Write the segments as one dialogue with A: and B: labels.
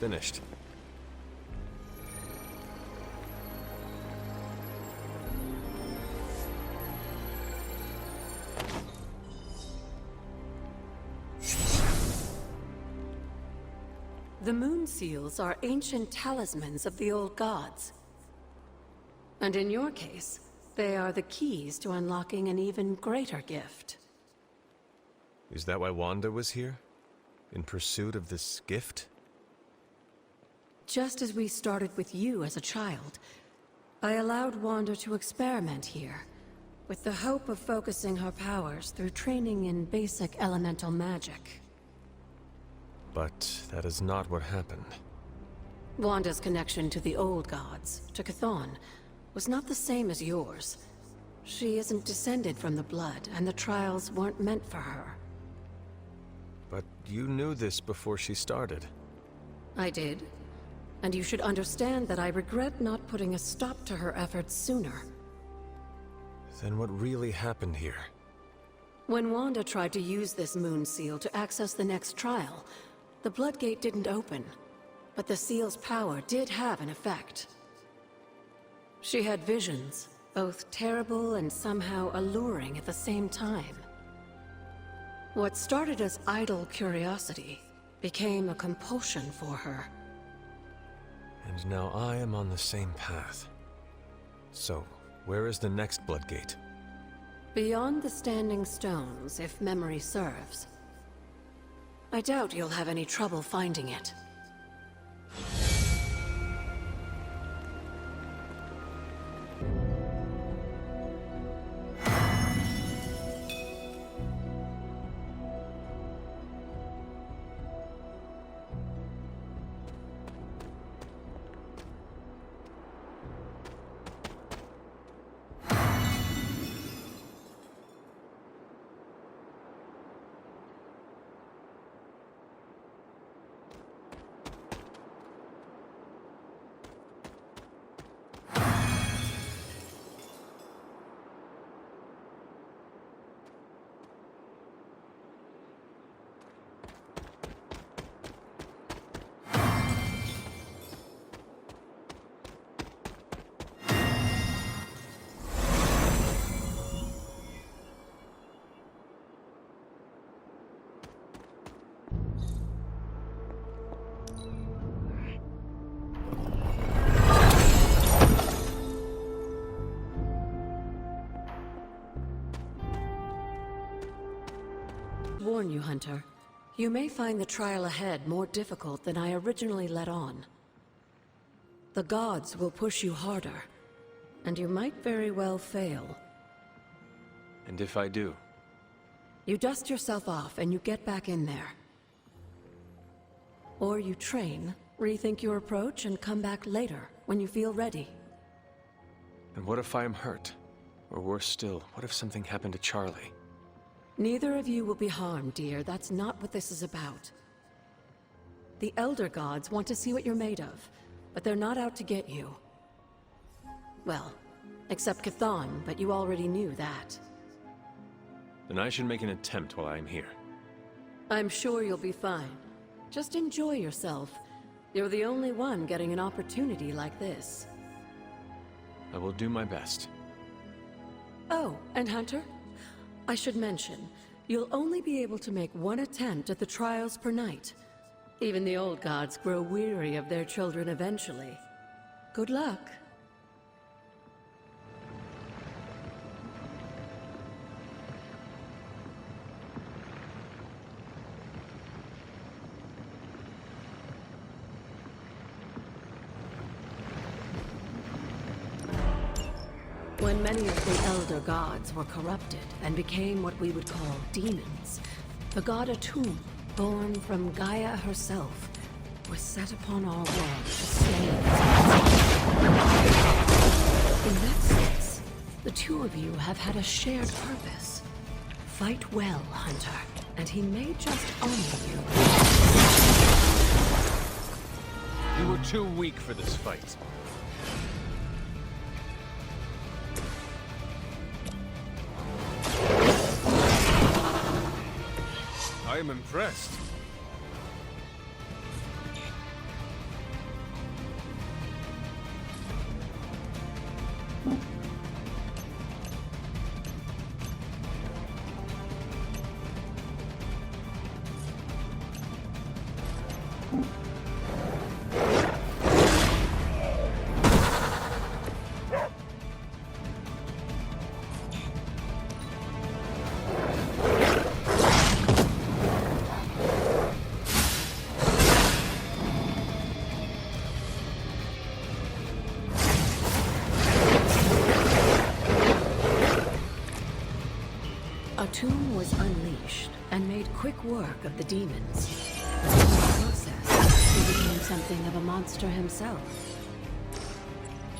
A: finished.
B: The moon seals are ancient talismans of the old gods. And in your case, they are the keys to unlocking an even greater gift.
A: Is that why Wanda was here? In pursuit of this gift?
B: Just as we started with you as a child, I allowed Wanda to experiment here, with the hope of focusing her powers through training in basic elemental magic.
A: But that is not what happened.
B: Wanda's connection to the old gods, to Chthon, was not the same as yours. She isn't descended from the blood, and the trials weren't meant for her.
A: But you knew this before she started.
B: I did. And you should understand that I regret not putting a stop to her efforts sooner.
A: Then what really happened here?
B: When Wanda tried to use this moon seal to access the next trial, the Bloodgate didn't open, but the seal's power did have an effect. She had visions, both terrible and somehow alluring at the same time. What started as idle curiosity became a compulsion for her.
A: And now I am on the same path. So, where is the next Bloodgate?
B: Beyond the Standing Stones, if memory serves. I doubt you'll have any trouble finding it. Warn you, Hunter. You may find the trial ahead more difficult than I originally let on. The gods will push you harder, and you might very well fail.
A: And if I do?
B: You dust yourself off and you get back in there. Or you train, rethink your approach, and come back later, when you feel ready.
A: And what if I am hurt? Or worse still, what if something happened to Charlie?
B: Neither of you will be harmed, dear. That's not what this is about. The Elder Gods want to see what you're made of, but they're not out to get you. Well, except Chthon, but you already knew that.
A: Then I should make an attempt while I am here.
B: I'm sure you'll be fine. Just enjoy yourself. You're the only one getting an opportunity like this.
A: I will do my best.
B: Oh, and Hunter? I should mention, you'll only be able to make one attempt at the trials per night. Even the old gods grow weary of their children eventually. Good luck. When many of the Elder Gods were corrupted and became what we would call demons, the god Atum, born from Gaia herself, was set upon our world to slay us. In that sense, the two of you have had a shared purpose. Fight well, Hunter, and he may just honor you.
A: You were too weak for this fight. I am impressed.
B: tomb was unleashed and made quick work of the demons. But in the process, he became something of a monster himself.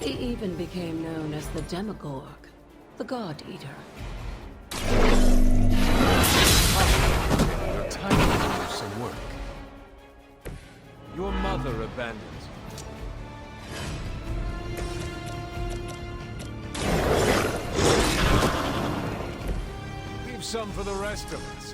B: He even became known as the Demogorg, the God Eater.
A: Your time to do some work. Your mother abandoned you. Leave some for the rest of us.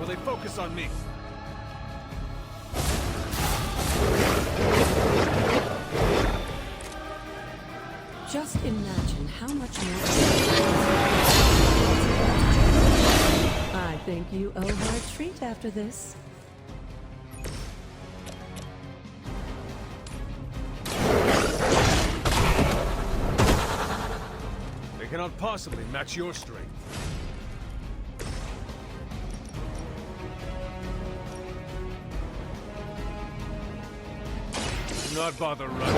A: Will they focus on me?
B: Just imagine how much more. I think you owe her a treat after this.
A: They cannot possibly match your strength. Do not bother running.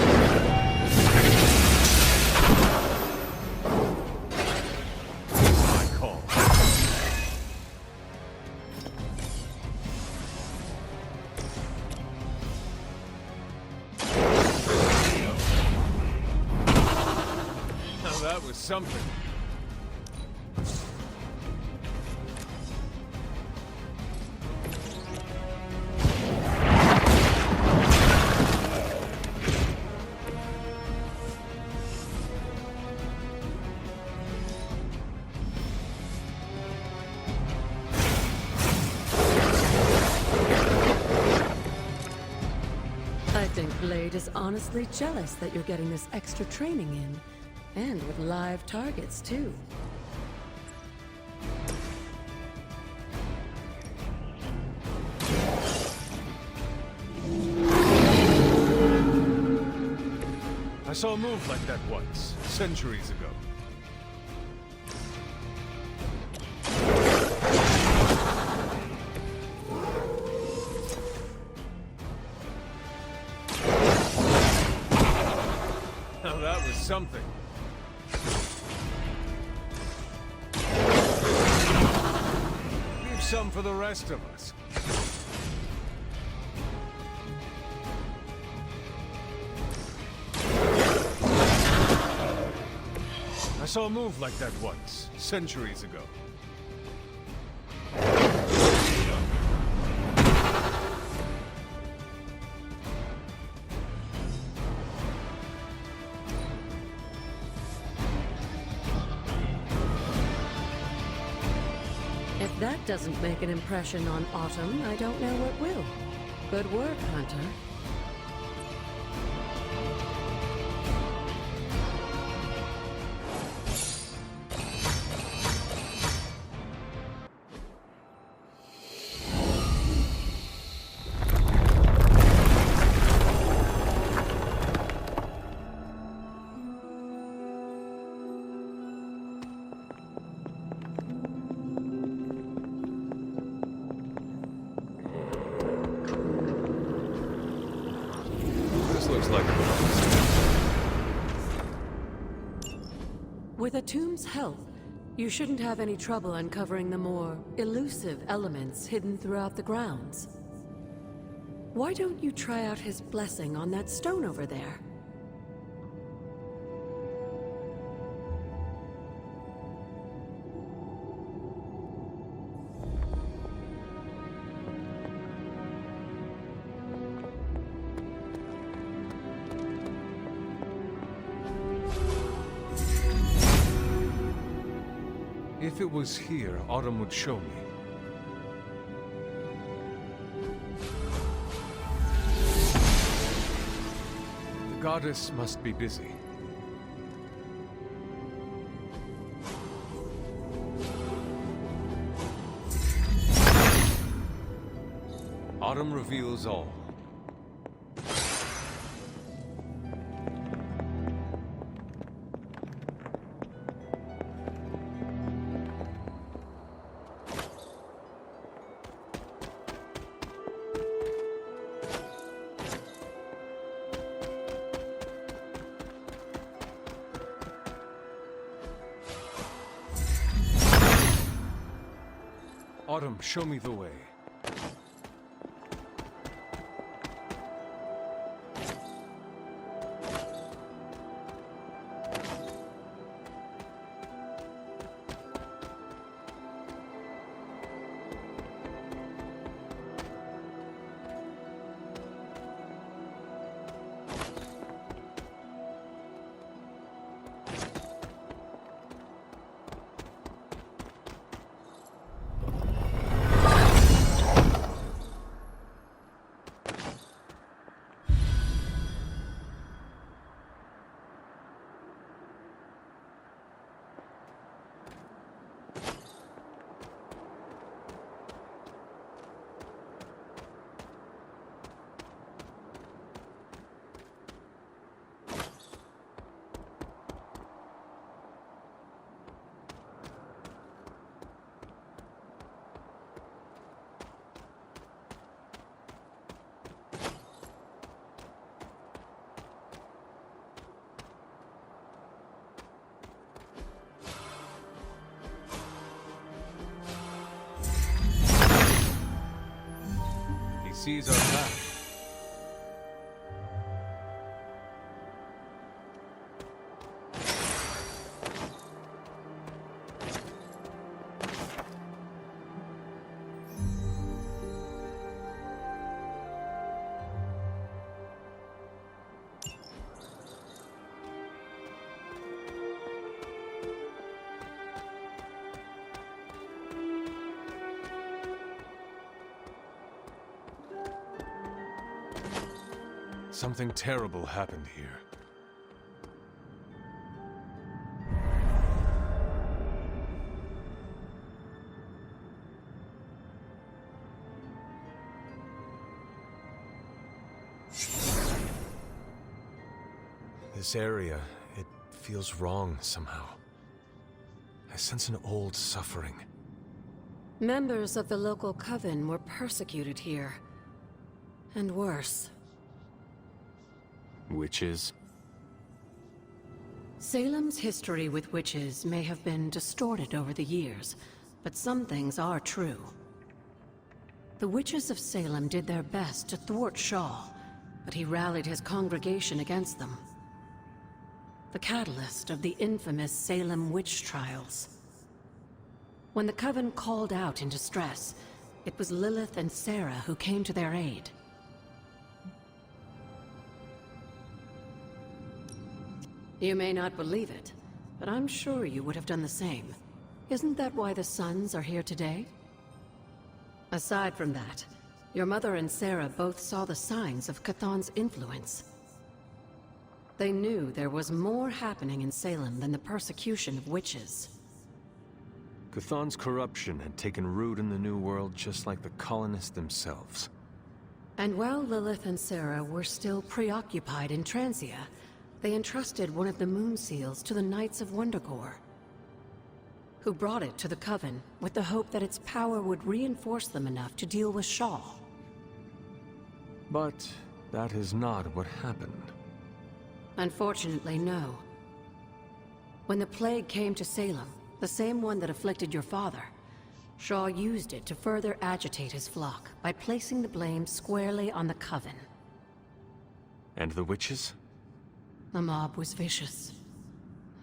A: My call. Now that was something.
B: I think Blade is honestly jealous that you're getting this extra training in. And with live targets, too.
A: I saw a move like that once, centuries ago. Now that was something. Leave some for the rest of us. I saw a move like that once, centuries ago.
B: If that doesn't make an impression on Autumn, I don't know what will. Good work, Hunter.
A: This looks like
B: With a tomb's help, you shouldn't have any trouble uncovering the more elusive elements hidden throughout the grounds. Why don't you try out his blessing on that stone over there?
A: If it was here, Autumn would show me. The goddess must be busy. Autumn reveals all. Autumn, show me the way. Sees our path. Something terrible happened here. This area, it feels wrong somehow. I sense an old suffering.
B: Members of the local coven were persecuted here. And worse.
A: Witches?
B: Salem's history with witches may have been distorted over the years, but some things are true. The witches of Salem did their best to thwart Shaw, but he rallied his congregation against them. The catalyst of the infamous Salem witch trials. When the Coven called out in distress, it was Lilith and Sarah who came to their aid. You may not believe it, but I'm sure you would have done the same. Isn't that why the Sons are here today? Aside from that, your mother and Sarah both saw the signs of Chthon's influence. They knew there was more happening in Salem than the persecution of witches.
A: Chthon's corruption had taken root in the New World just like the colonists themselves.
B: And while Lilith and Sarah were still preoccupied in Transia, they entrusted one of the Moon Seals to the Knights of Wundagore, who brought it to the Coven with the hope that its power would reinforce them enough to deal with Shaw.
A: But that is not what happened.
B: Unfortunately, no. When the plague came to Salem, the same one that afflicted your father, Shaw used it to further agitate his flock by placing the blame squarely on the Coven.
A: And the witches?
B: The mob was vicious.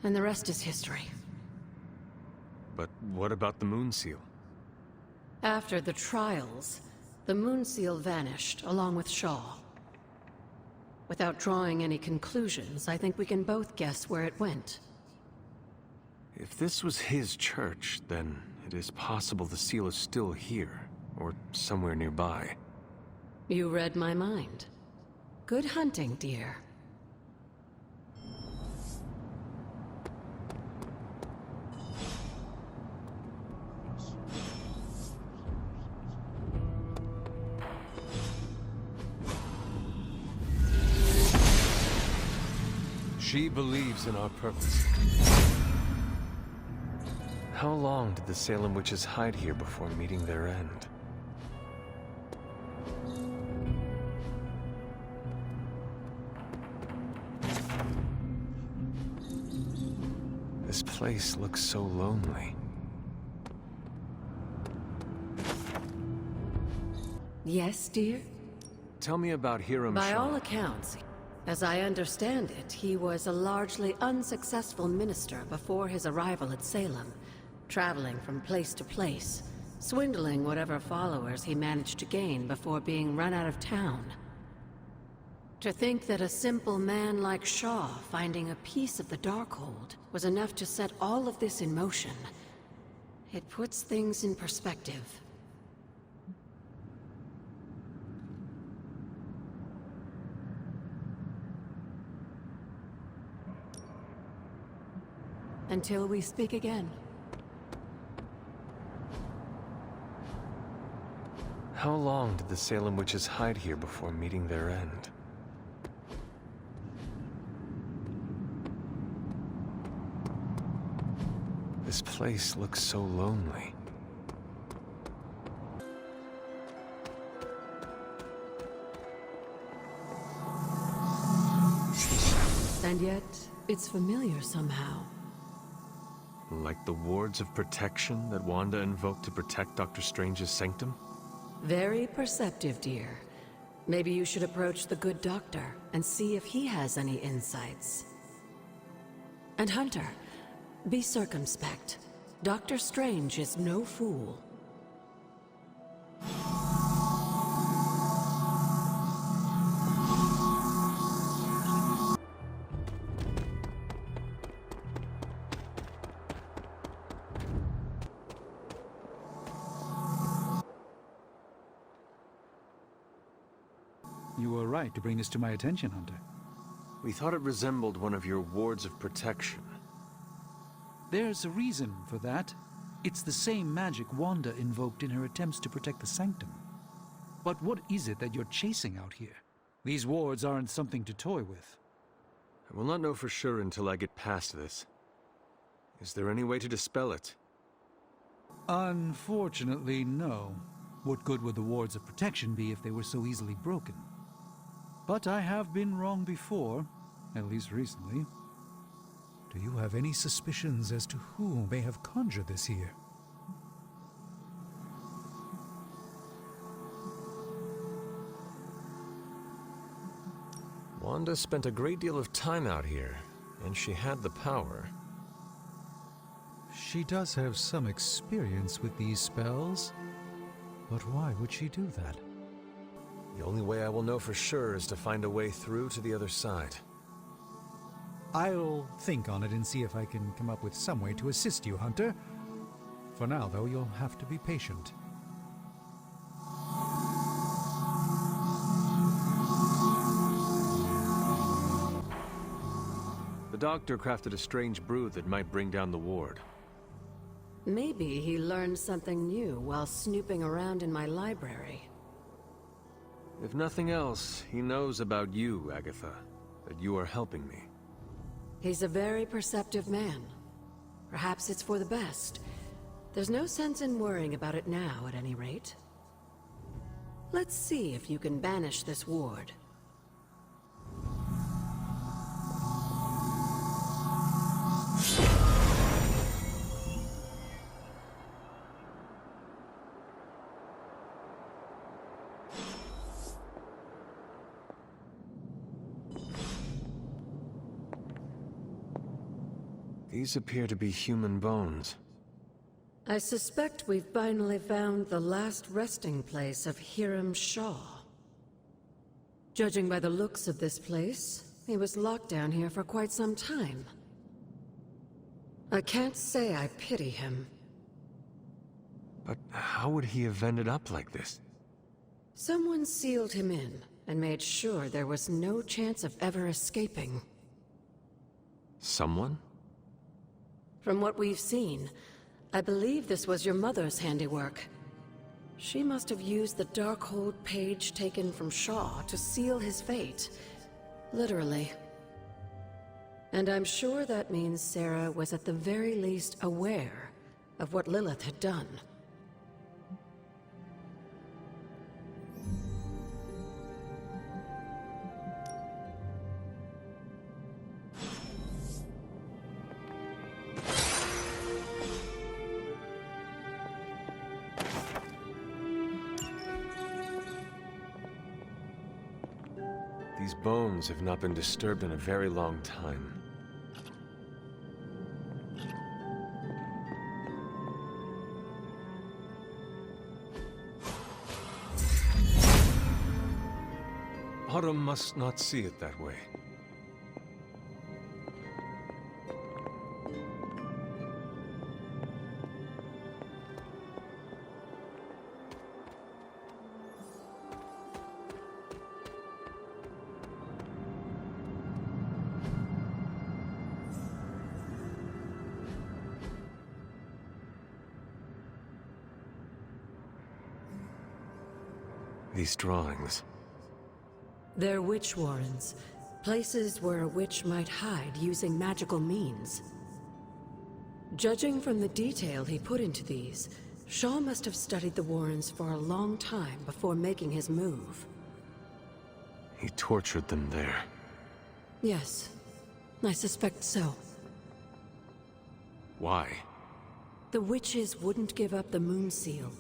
B: And the rest is history.
A: But what about the Moon Seal?
B: After the trials, the Moon Seal vanished along with Shaw. Without drawing any conclusions, I think we can both guess where it went.
A: If this was his church, then it is possible the seal is still here, or somewhere nearby.
B: You read my mind. Good hunting, dear.
A: She believes in our purpose. How long did the Salem witches hide here before meeting their end? This place looks so lonely.
B: Yes, dear?
A: Tell me about Hiram
B: By
A: Shaw.
B: all accounts, as I understand it, he was a largely unsuccessful minister before his arrival at Salem, traveling from place to place, swindling whatever followers he managed to gain before being run out of town. To think that a simple man like Shaw finding a piece of the Darkhold was enough to set all of this in motion, it puts things in perspective. Until we speak again.
A: How long did the Salem witches hide here before meeting their end? This place looks so lonely.
B: And yet, it's familiar somehow.
A: Like the wards of protection that Wanda invoked to protect Dr. Strange's sanctum?
B: Very perceptive, dear. Maybe you should approach the good doctor and see if he has any insights. And Hunter, be circumspect. Dr. Strange is no fool.
C: You were right to bring this to my attention, Hunter.
A: We thought it resembled one of your wards of protection.
C: There's a reason for that. It's the same magic Wanda invoked in her attempts to protect the Sanctum. But what is it that you're chasing out here? These wards aren't something to toy with.
A: I will not know for sure until I get past this. Is there any way to dispel it?
C: Unfortunately, no. What good would the wards of protection be if they were so easily broken? But I have been wrong before, at least recently.
D: Do you have any suspicions as to who may have conjured this here?
A: Wanda spent a great deal of time out here, and she had the power.
D: She does have some experience with these spells, but why would she do that?
A: The only way I will know for sure is to find a way through to the other side.
D: I'll think on it and see if I can come up with some way to assist you, Hunter. For now, though, you'll have to be patient.
A: The doctor crafted a strange brew that might bring down the ward.
B: Maybe he learned something new while snooping around in my library.
A: If nothing else, he knows about you, Agatha, that you are helping me.
B: He's a very perceptive man. Perhaps it's for the best. There's no sense in worrying about it now, at any rate. Let's see if you can banish this ward.
A: These appear to be human bones.
B: I suspect we've finally found the last resting place of Hiram Shaw. Judging by the looks of this place, he was locked down here for quite some time. I can't say I pity him.
A: But how would he have ended up like this?
B: Someone sealed him in and made sure there was no chance of ever escaping.
A: Someone?
B: From what we've seen, I believe this was your mother's handiwork. She must have used the Darkhold page taken from Shaw to seal his fate. Literally. And I'm sure that means Sarah was at the very least aware of what Lilith had done.
A: These bones have not been disturbed in a very long time. Autumn must not see it that way. These drawings.
B: They're witch warrens, places where a witch might hide using magical means. Judging from the detail he put into these, Shaw must have studied the warrens for a long time before making his move.
A: He tortured them there.
B: Yes, I suspect so.
A: Why?
B: The witches wouldn't give up the Moon Seal.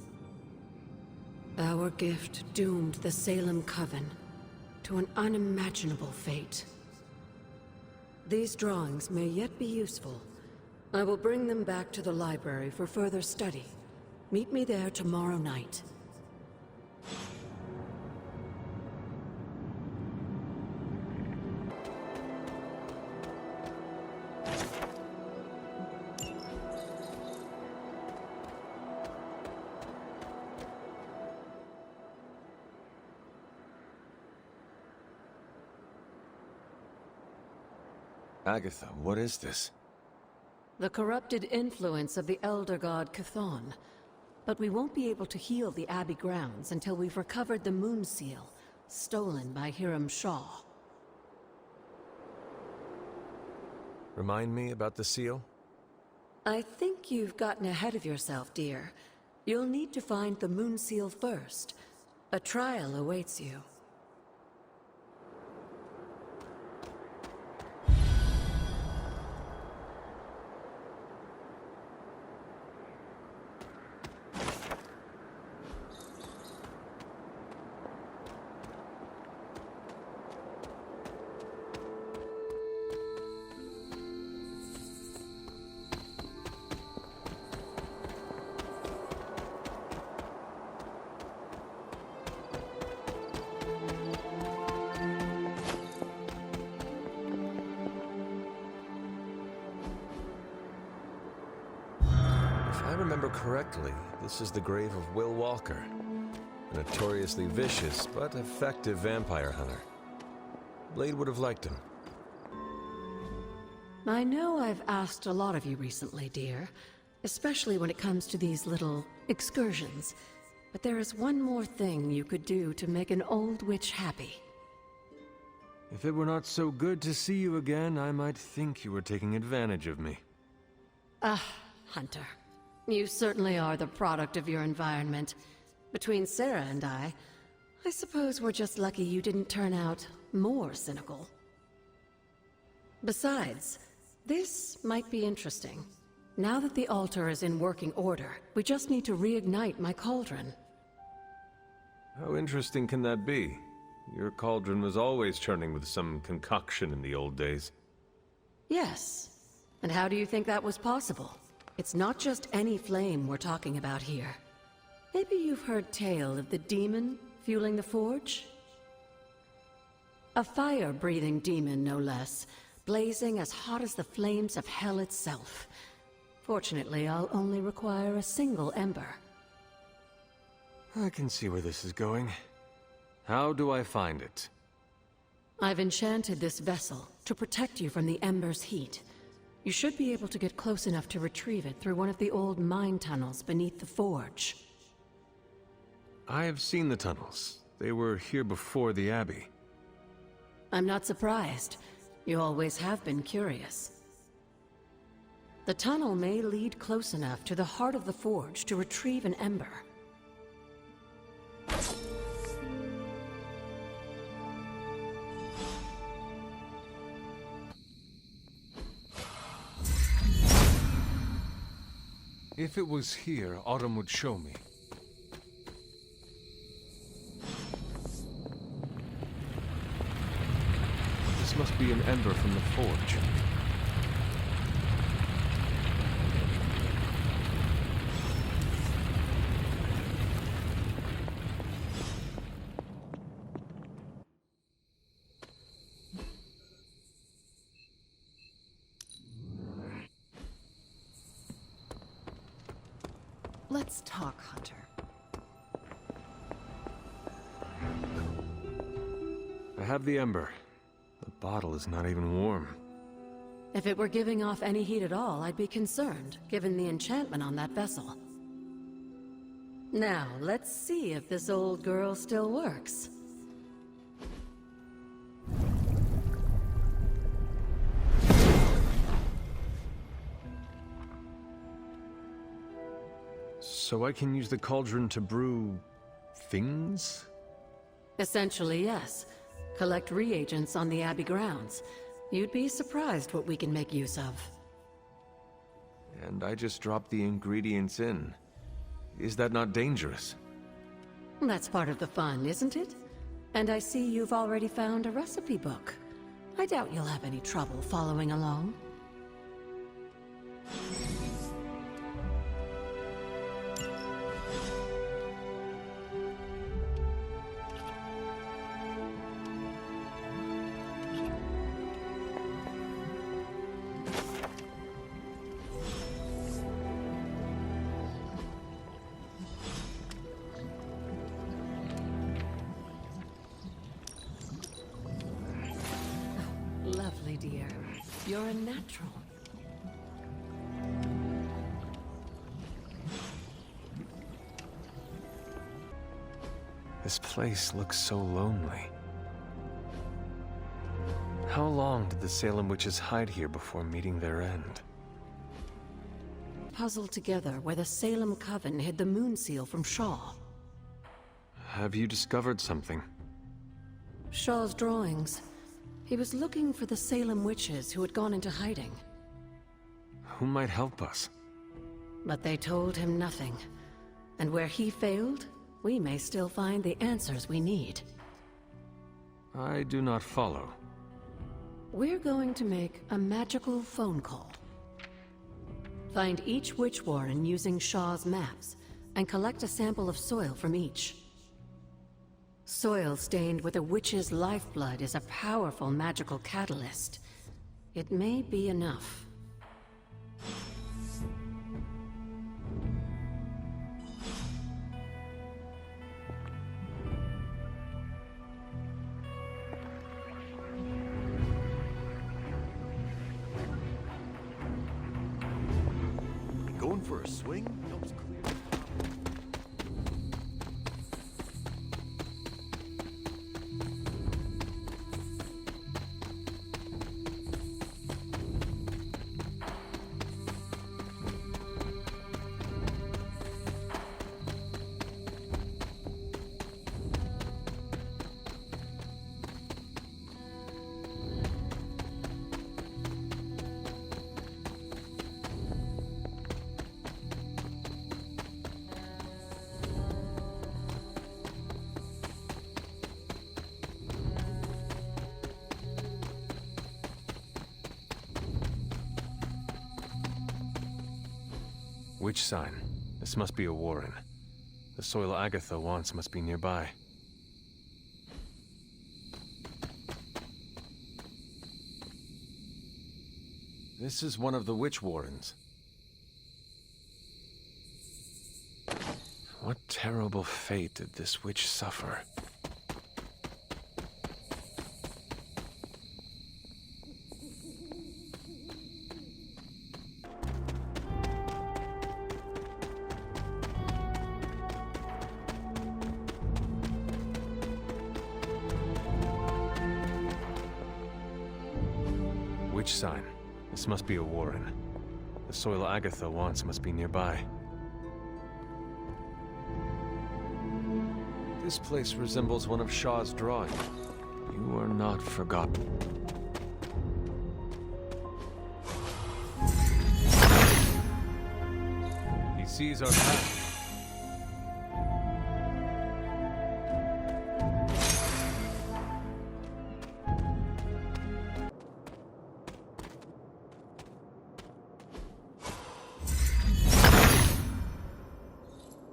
B: Our gift doomed the Salem Coven to an unimaginable fate. These drawings may yet be useful. I will bring them back to the library for further study. Meet me there tomorrow night.
A: Agatha, what is this?
B: The corrupted influence of the Elder God Chthon. But we won't be able to heal the Abbey grounds until we've recovered the Moon Seal, stolen by Hiram Shaw.
A: Remind me about the seal?
B: I think you've gotten ahead of yourself, dear. You'll need to find the Moon Seal first. A trial awaits you.
A: If I remember correctly, this is the grave of Will Walker, a notoriously vicious but effective vampire hunter. Blade would have liked him.
B: I know I've asked a lot of you recently, dear, especially when it comes to these little excursions. But there is one more thing you could do to make an old witch happy.
A: If it were not so good to see you again, I might think you were taking advantage of me.
B: Hunter. You certainly are the product of your environment. Between Sarah and I suppose we're just lucky you didn't turn out more cynical. Besides, this might be interesting. Now that the altar is in working order, we just need to reignite my cauldron.
A: How interesting can that be? Your cauldron was always churning with some concoction in the old days.
B: Yes. And how do you think that was possible? It's not just any flame we're talking about here. Maybe you've heard tale of the demon fueling the forge? A fire-breathing demon, no less, blazing as hot as the flames of hell itself. Fortunately, I'll only require a single ember.
A: I can see where this is going. How do I find it?
B: I've enchanted this vessel to protect you from the ember's heat. You should be able to get close enough to retrieve it through one of the old mine tunnels beneath the forge.
A: I have seen the tunnels. They were here before the Abbey.
B: I'm not surprised. You always have been curious. The tunnel may lead close enough to the heart of the forge to retrieve an ember.
E: If it was here, Autumn would show me.
A: This must be an ember from the forge.
B: Let's talk, Hunter.
A: I have the ember. The bottle is not even warm.
B: If it were giving off any heat at all, I'd be concerned, given the enchantment on that vessel. Now, let's see if this old girl still works.
A: So I can use the cauldron to brew... things?
B: Essentially, yes. Collect reagents on the Abbey grounds. You'd be surprised what we can make use of.
A: And I just drop the ingredients in. Is that not dangerous?
B: That's part of the fun, isn't it? And I see you've already found a recipe book. I doubt you'll have any trouble following along. Lovely, dear. You're a natural.
A: This place looks so lonely. How long did the Salem witches hide here before meeting their end?
B: Puzzled together where the Salem Coven hid the moon seal from Shaw.
A: Have you discovered something?
B: Shaw's drawings. He was looking for the Salem witches who had gone into hiding.
A: Who might help us?
B: But they told him nothing. And where he failed, we may still find the answers we need.
A: I do not follow.
B: We're going to make a magical phone call. Find each witch warren using Shaw's maps, and collect a sample of soil from each. Soil stained with a witch's lifeblood is a powerful magical catalyst. It may be enough.
F: Going for a swing helps clear.
A: Witch sign. This must be a warren. The soil Agatha wants must be nearby. This is one of the witch warrens. What terrible fate did this witch suffer? Which sign? This must be a warren. The soil Agatha wants must be nearby. This place resembles one of Shaw's drawings. You are not forgotten. He sees our path.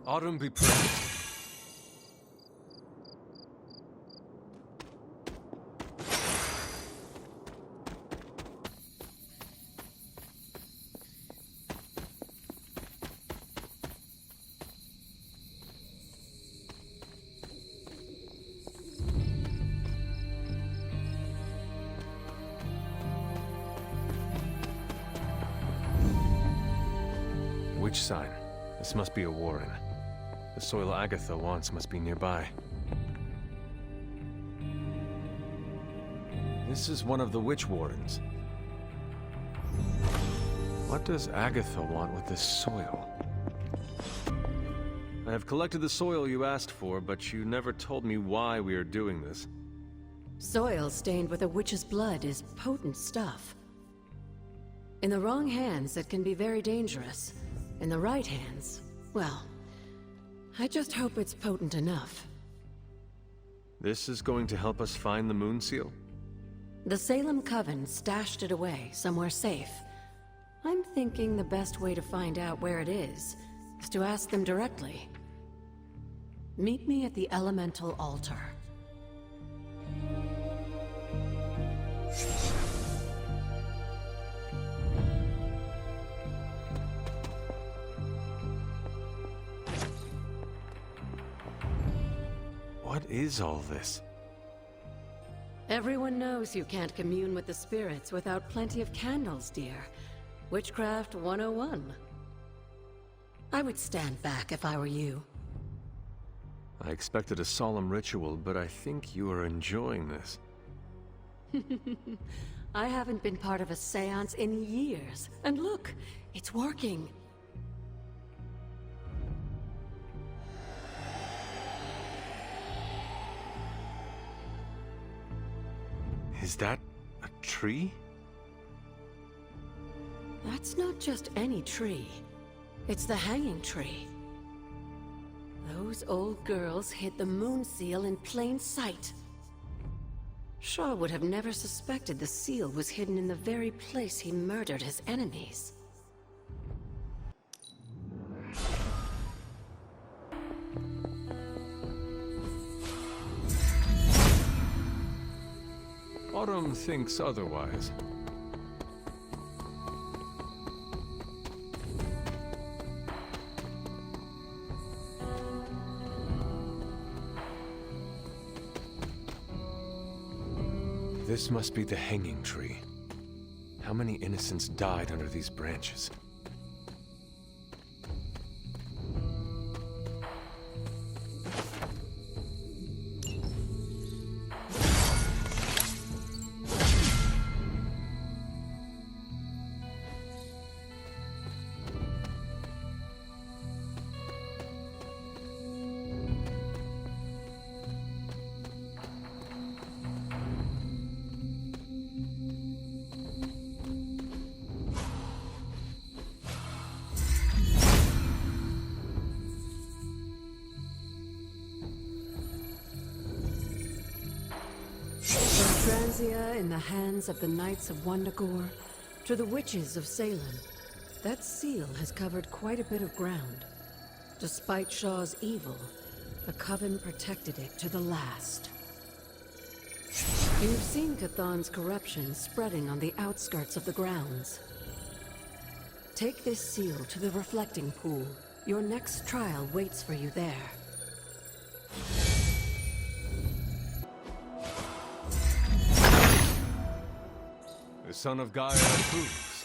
A: Autumn be praised. Which sign? This must be a warren. The soil Agatha wants must be nearby. This is one of the witch wardens. What does Agatha want with this soil? I have collected the soil you asked for, but you never told me why we are doing this.
B: Soil stained with a witch's blood is potent stuff. In the wrong hands, it can be very dangerous. In the right hands, well, I just hope it's potent enough.
A: This is going to help us find the Moon Seal?
B: The Salem Coven stashed it away, somewhere safe. I'm thinking the best way to find out where it is to ask them directly. Meet me at the Elemental Altar.
A: What is all this?
B: Everyone knows you can't commune with the spirits without plenty of candles, dear. Witchcraft 101. I would stand back if I were you.
A: I expected a solemn ritual, but I think you are enjoying this.
B: I haven't been part of a seance in years. And look, it's working.
A: Is that a tree?
B: That's not just any tree. It's the hanging tree. Those old girls hid the Moon Seal in plain sight. Shaw would have never suspected the seal was hidden in the very place he murdered his enemies.
A: Autumn thinks otherwise. This must be the hanging tree. How many innocents died under these branches?
B: Franzia in the hands of the Knights of Wundagore, to the witches of Salem, that seal has covered quite a bit of ground. Despite Shaw's evil, the Coven protected it to the last. You've seen Cathan's corruption spreading on the outskirts of the grounds. Take this seal to the reflecting pool. Your next trial waits for you there.
A: The son of Gaia approves.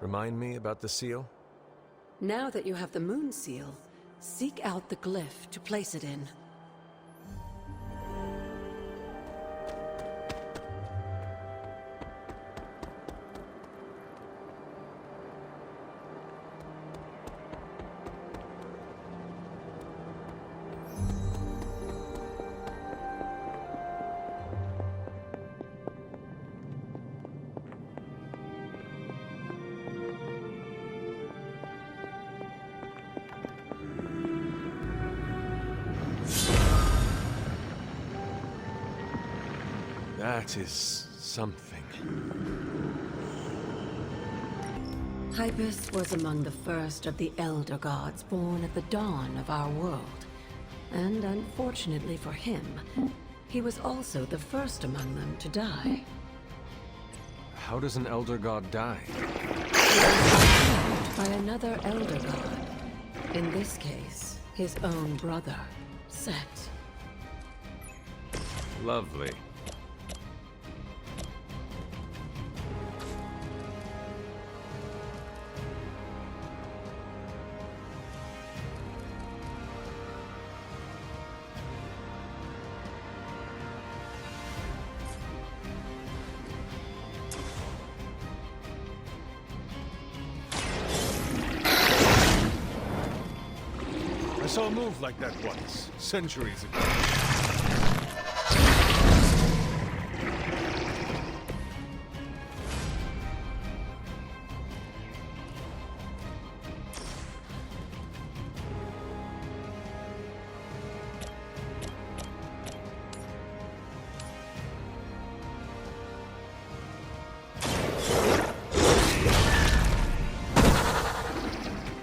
A: Remind me about the seal?
B: Now that you have the moon seal, seek out the glyph to place it in.
A: That is something.
B: Hypus was among the first of the Elder Gods born at the dawn of our world. And unfortunately for him, he was also the first among them to die.
A: How does an Elder God die?
B: By another Elder God. In this case, his own brother, Set.
A: Lovely.
E: I saw a move like that once, centuries ago.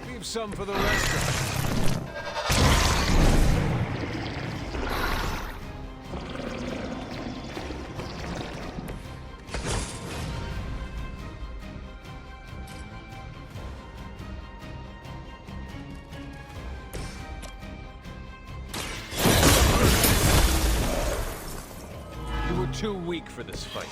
E: Leave some for the restaurant. You were too weak for this fight.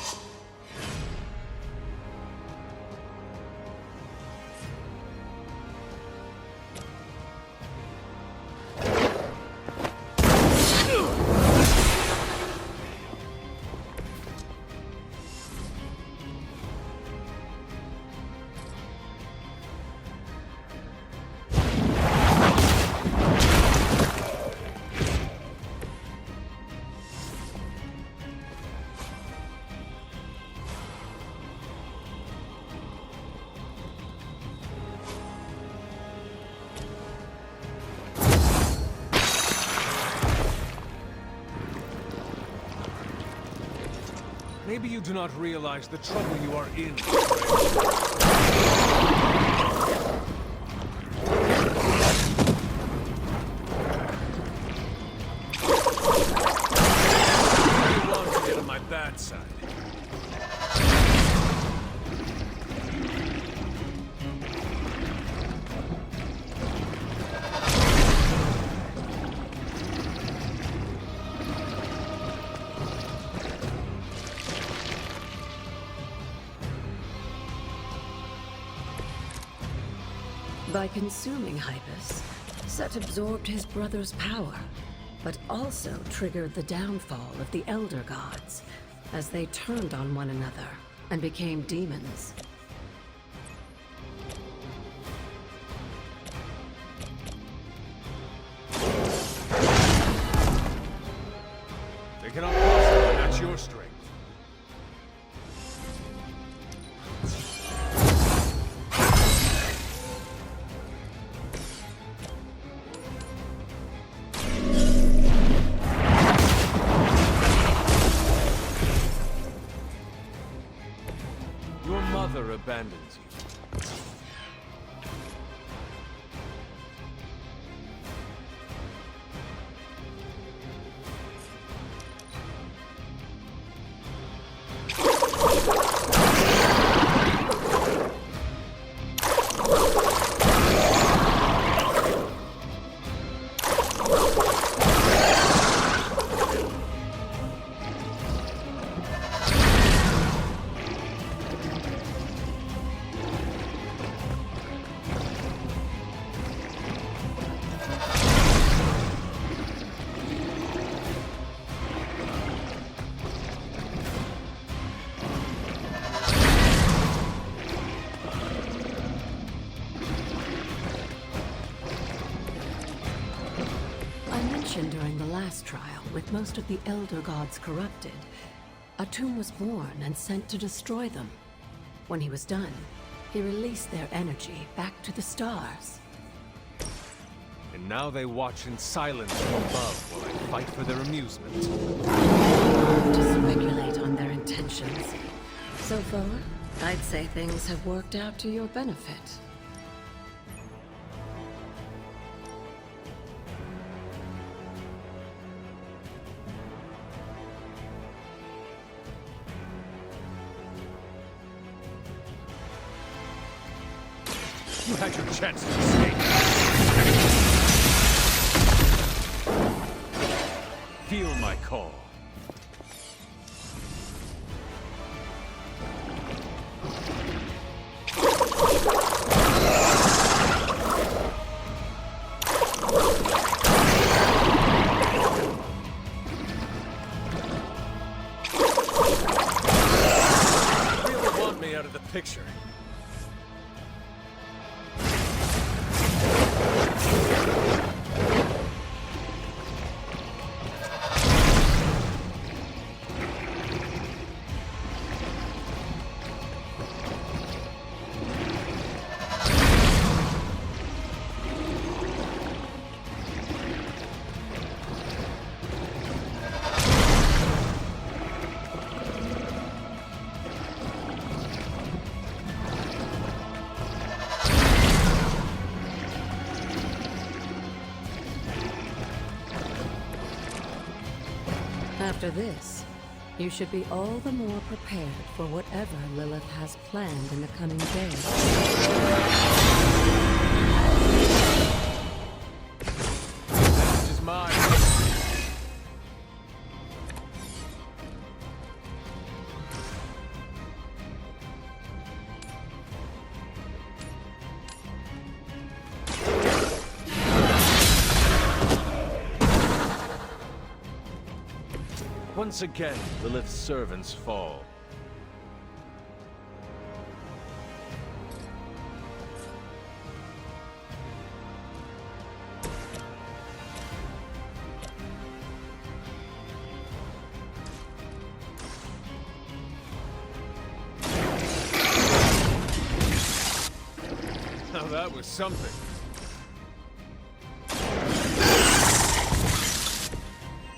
E: Maybe you do not realize the trouble you are in. You want to get on my bad side.
B: By consuming Hypus, Set absorbed his brother's power, but also triggered the downfall of the Elder Gods, as they turned on one another and became demons.
E: They cannot possibly match your strength.
A: Your mother abandons you.
B: test trial with most of the Elder Gods corrupted, Atum was born and sent to destroy them. When he was done, he released their energy back to the stars.
E: And now they watch in silence from above while I fight for their amusement.
B: To speculate on their intentions. So far, I'd say things have worked out to your benefit.
E: You had your chance to escape. Feel my call. You really want me out of the picture.
B: After this, you should be all the more prepared for whatever Lilith has planned in the coming days.
E: This is mine. Once again, Lilith's servants fall. Now that was something.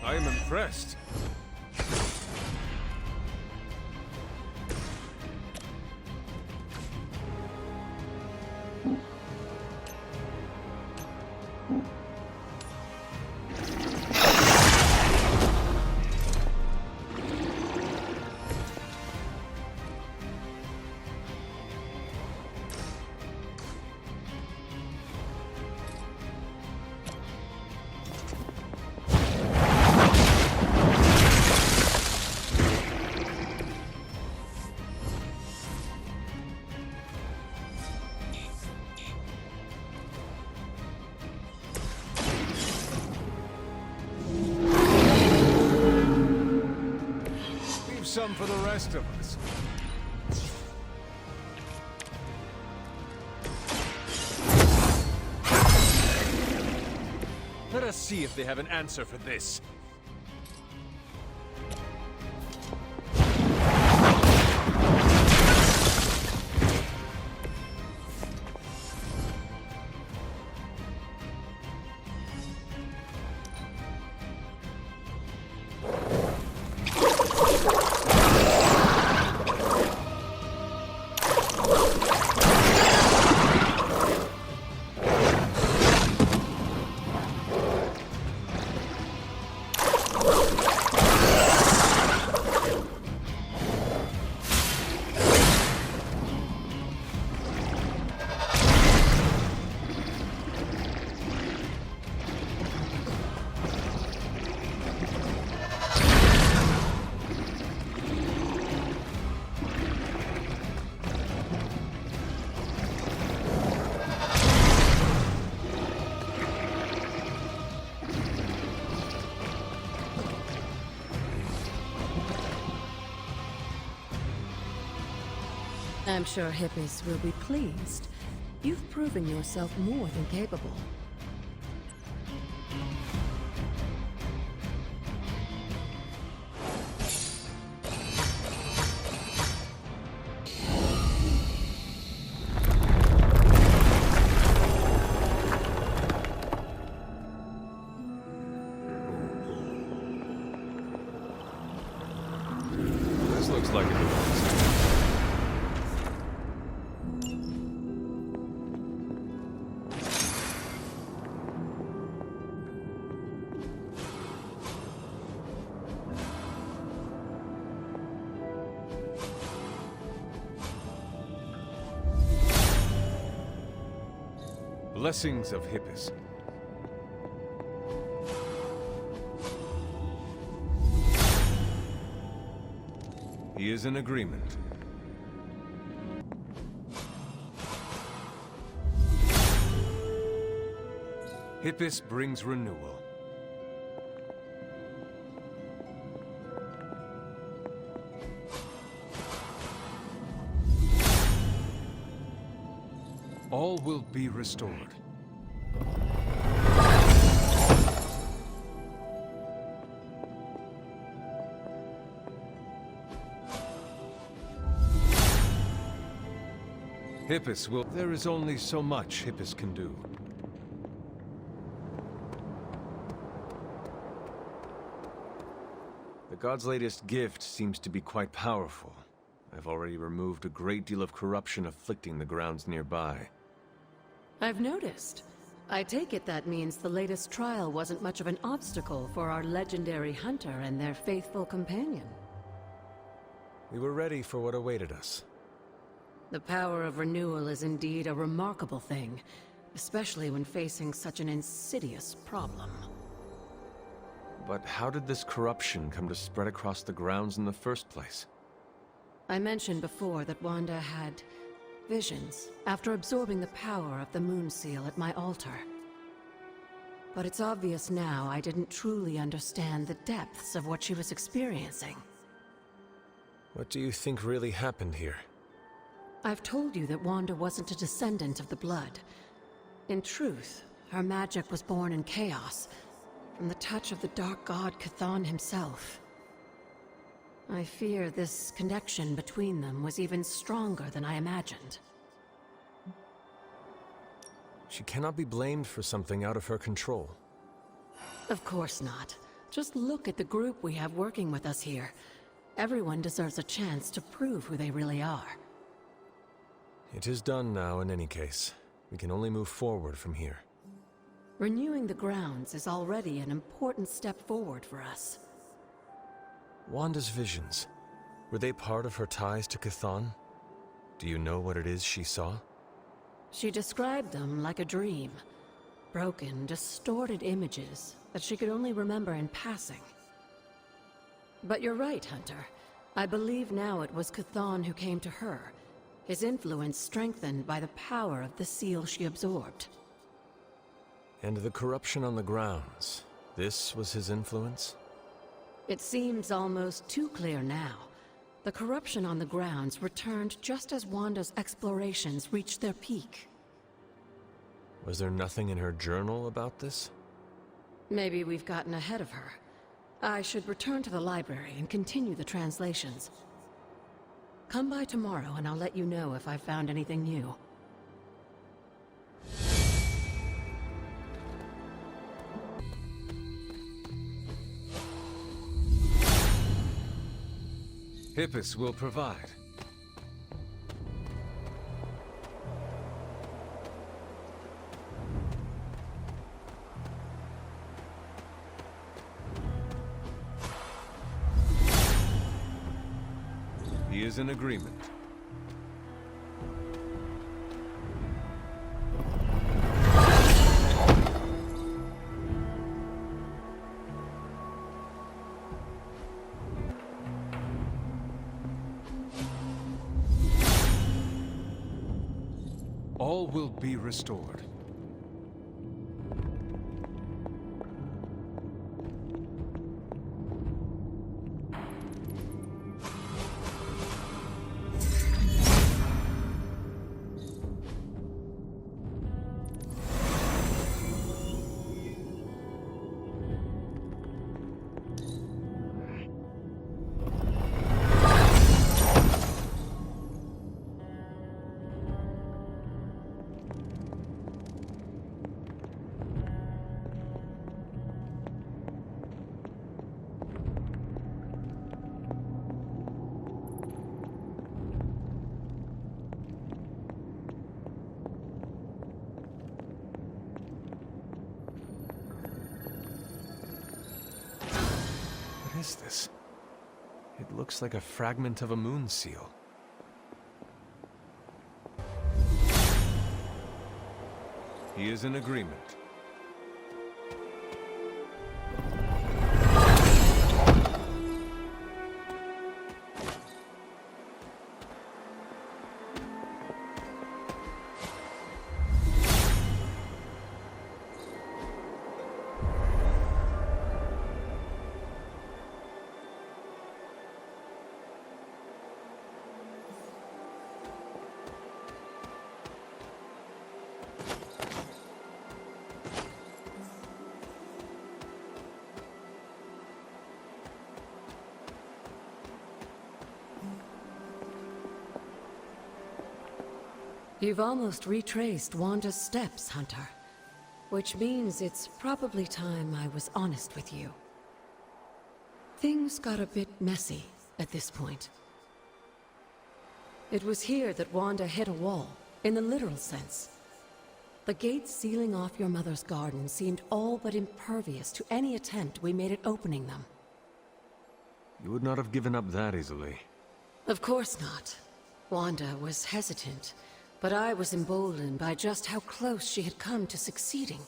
E: I am impressed. Some for the rest of us. Let us see if they have an answer for this.
B: I'm sure Hippis will be pleased. You've proven yourself more than capable.
E: Looks like it belongs. Blessings of Hippus. He is in agreement. Hippus brings renewal. All will be restored. Hippus will... There is only so much Hippus can do. The god's latest gift seems to be quite powerful. I've already removed a great deal of corruption afflicting the grounds nearby.
B: I've noticed. I take it that means the latest trial wasn't much of an obstacle for our legendary hunter and their faithful companion.
A: We were ready for what awaited us.
B: The power of renewal is indeed a remarkable thing, especially when facing such an insidious problem.
A: But how did this corruption come to spread across the grounds in the first place?
B: I mentioned before that Wanda had visions after absorbing the power of the Moon Seal at my altar. But it's obvious now I didn't truly understand the depths of what she was experiencing.
A: What do you think really happened here?
B: I've told you that Wanda wasn't a descendant of the Blood. In truth, her magic was born in chaos, from the touch of the Dark God Chthon himself. I fear this connection between them was even stronger than I imagined.
A: She cannot be blamed for something out of her control.
B: Of course not. Just look at the group we have working with us here. Everyone deserves a chance to prove who they really are.
A: It is done now in any case. We can only move forward from here.
B: Renewing the grounds is already an important step forward for us.
A: Wanda's visions, were they part of her ties to Chthon? Do you know what it is she saw?
B: She described them like a dream. Broken, distorted images that she could only remember in passing. But you're right, Hunter. I believe now it was Chthon who came to her, his influence strengthened by the power of the seal she absorbed.
A: And the corruption on the grounds, this was his influence?
B: It seems almost too clear now. The corruption on the grounds returned just as Wanda's explorations reached their peak.
A: Was there nothing in her journal about this?
B: Maybe we've gotten ahead of her. I should return to the library and continue the translations. Come by tomorrow and I'll let you know if I've found anything new.
E: Hippus will provide. He is in agreement. All will be restored. is this? It looks like a fragment of a moon seal. He is in agreement.
B: You've almost retraced Wanda's steps, Hunter. Which means it's probably time I was honest with you. Things got a bit messy at this point. It was here that Wanda hit a wall, in the literal sense. The gates sealing off your mother's garden seemed all but impervious to any attempt we made at opening them.
E: You would not have given up that easily.
B: Of course not. Wanda was hesitant, but I was emboldened by just how close she had come to succeeding.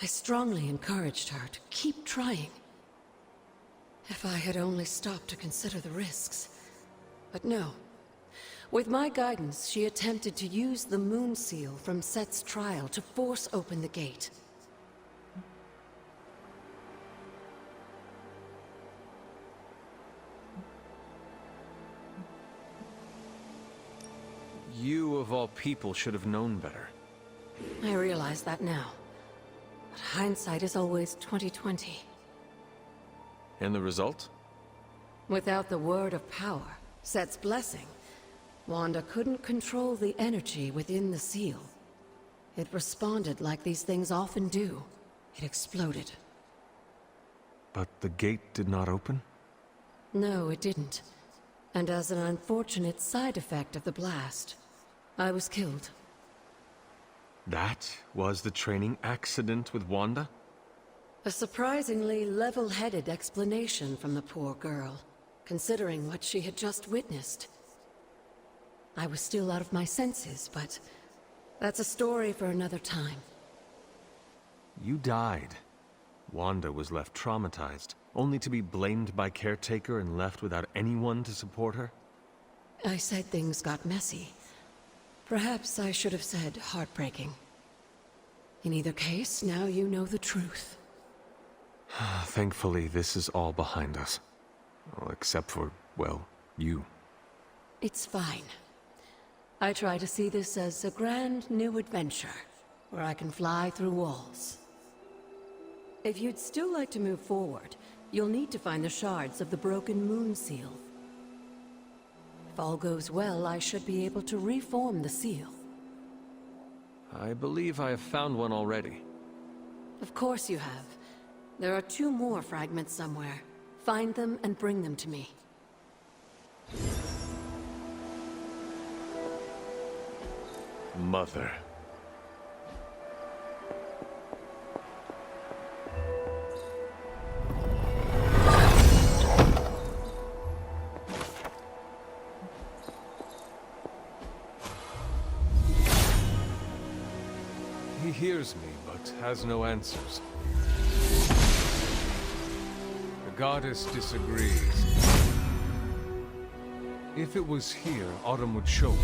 B: I strongly encouraged her to keep trying. If I had only stopped to consider the risks. But no. With my guidance, she attempted to use the moon seal from Set's trial to force open the gate.
E: You, of all people, should have known better.
B: I realize that now. But hindsight is always 20/20.
E: And the result?
B: Without the word of power, Set's blessing, Wanda couldn't control the energy within the seal. It responded like these things often do. It exploded.
E: But the gate did not open?
B: No, it didn't. And as an unfortunate side effect of the blast, I was killed.
E: That was the training accident with Wanda?
B: A surprisingly level-headed explanation from the poor girl, considering what she had just witnessed. I was still out of my senses, but that's a story for another time.
E: You died. Wanda was left traumatized, only to be blamed by Caretaker and left without anyone to support her?
B: I said things got messy. Perhaps I should have said heartbreaking. In either case, now you know the truth.
E: Thankfully, this is all behind us. Well, except for, well, you.
B: It's fine. I try to see this as a grand new adventure, where I can fly through walls. If you'd still like to move forward, you'll need to find the shards of the broken moon seal. If all goes well, I should be able to reform the seal.
E: I believe I have found one already.
B: Of course you have. There are 2 more fragments somewhere. Find them and bring them to me.
E: Mother. He hears me, but has no answers. The goddess disagrees. If it was here, Autumn would show me.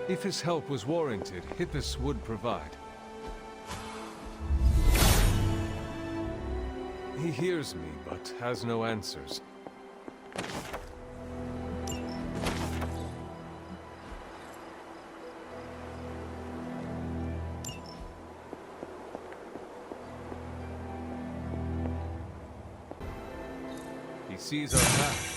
E: If his help was warranted, Hithis would provide. He hears me, but has no answers. He sees our path.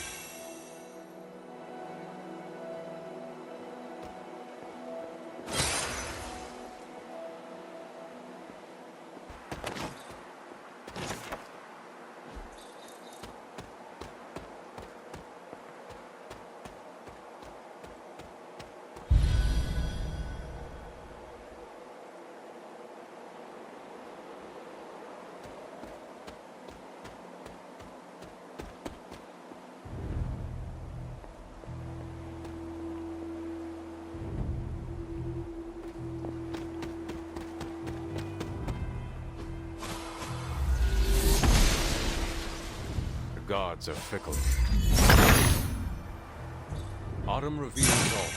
A: gods are fickle. Autumn reveals all.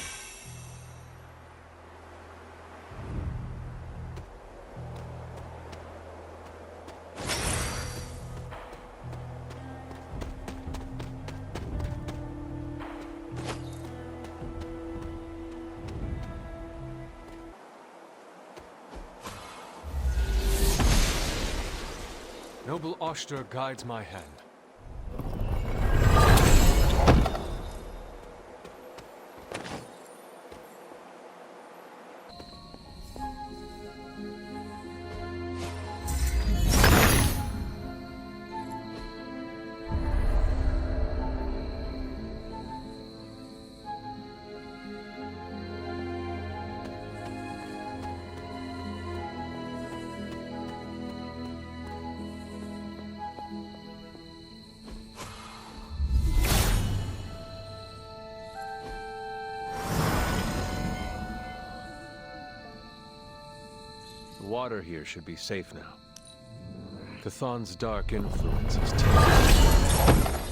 A: Noble Oster guides my hand. The water here should be safe now. Chthon's dark influence is taken.